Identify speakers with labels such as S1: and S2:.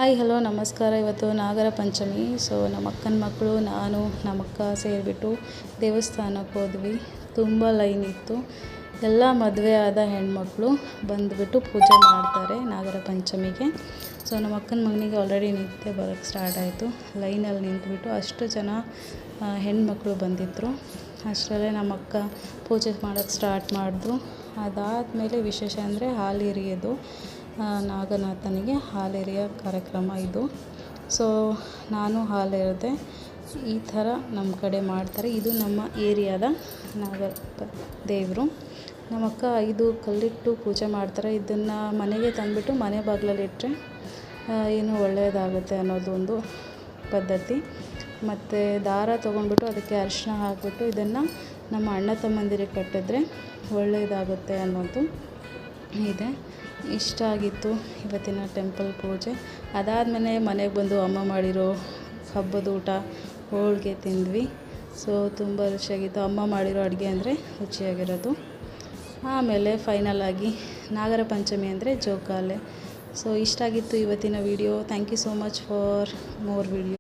S1: Hi hello ನಮಸ್ಕಾರ. ಇವತ್ತು Nagara Panchami. So ನಮ್ಮ ಅಕ್ಕನ ಮಕ್ಕಳು ನಾನು ನಮ್ಮಕ್ಕ ಸೇರಿಬಿಟ್ಟು ದೇವಸ್ಥಾನಕ್ಕೆ ಹೋದ್ವಿ. ತುಂಬ ಲೈನ್ ಇತ್ತು. ಎಲ್ಲ ಮದುವೆ ಆದ ಹೆಣ್ಮಕ್ಳು ಬಂದುಬಿಟ್ಟು ಪೂಜೆ ಮಾಡ್ತಾರೆ ನಾಗರ ಪಂಚಮಿಗೆ. ಸೊ ನಮ್ಮ ಅಕ್ಕನ ಮಗನಿಗೆ ಆಲ್ರೆಡಿ ನಿದ್ದೆ ಬರೋಕ್ಕೆ ಸ್ಟಾರ್ಟ್ ಆಯಿತು. ಲೈನಲ್ಲಿ ನಿಂತುಬಿಟ್ಟು ಅಷ್ಟು ಜನ ಹೆಣ್ಮಕ್ಳು ಬಂದಿದ್ದರು. ಅಷ್ಟರಲ್ಲೇ ನಮ್ಮ ಅಕ್ಕ ಪೂಜೆ ಮಾಡೋಕ್ಕೆ ಸ್ಟಾರ್ಟ್ ಮಾಡಿದ್ರು. ಅದಾದಮೇಲೆ ವಿಶೇಷ ಅಂದರೆ ಹಾಲೆರಿಯೋದು. ನಾಗನಾಥನಿಗೆ ಹಾಲೆರೆಯೋ ಕಾರ್ಯಕ್ರಮ ಇದು. ಸೊ ನಾನು ಹಾಲೆರೆದೆ. ಈ ಥರ ನಮ್ಮ ಕಡೆ ಮಾಡ್ತಾರೆ. ಇದು ನಮ್ಮ ಏರಿಯಾದ ನಾಗ ದೇವರು. ನಮ್ಮ ಅಕ್ಕ 5 ಕಲ್ಲಿಟ್ಟು ಪೂಜೆ ಮಾಡ್ತಾರೆ. ಇದನ್ನು ಮನೆಗೆ ತಂದುಬಿಟ್ಟು ಮನೆ ಬಾಗಿಲಲ್ಲಿಟ್ಟರೆ ಏನೋ ಒಳ್ಳೆಯದಾಗುತ್ತೆ ಅನ್ನೋದು ಒಂದು ಪದ್ಧತಿ. ಮತ್ತು ದಾರ ತೊಗೊಂಡ್ಬಿಟ್ಟು ಅದಕ್ಕೆ ಅರಿಶಿನ ಹಾಕಿಬಿಟ್ಟು ಇದನ್ನು ನಮ್ಮ ಅಣ್ಣ ತಮ್ಮಂದಿರಿಗೆ ಕಟ್ಟಿದ್ರೆ ಒಳ್ಳೆಯದಾಗುತ್ತೆ ಅನ್ನೋದು ಇದೆ. ಇಷ್ಟ ಆಗಿತ್ತು ಇವತ್ತಿನ ಟೆಂಪಲ್ ಪೂಜೆ. ಅದಾದಮೇಲೆ ಮನೆಗೆ ಬಂದು ಅಮ್ಮ ಮಾಡಿರೋ ಹಬ್ಬದ ಊಟ ಹೋಳಿಗೆ ತಿಂದ್ವಿ. ಸೊ ತುಂಬ ರುಚಿಯಾಗಿತ್ತು. ಅಮ್ಮ ಮಾಡಿರೋ ಅಡುಗೆ ಅಂದರೆ ರುಚಿಯಾಗಿರೋದು. ಆಮೇಲೆ ಫೈನಲ್ ಆಗಿ ನಾಗರ ಪಂಚಮಿ ಅಂದರೆ ಜೋಕಾಲೆ. ಸೊ ಇಷ್ಟ ಆಗಿತ್ತು ಇವತ್ತಿನ video. Thank you so much for more video.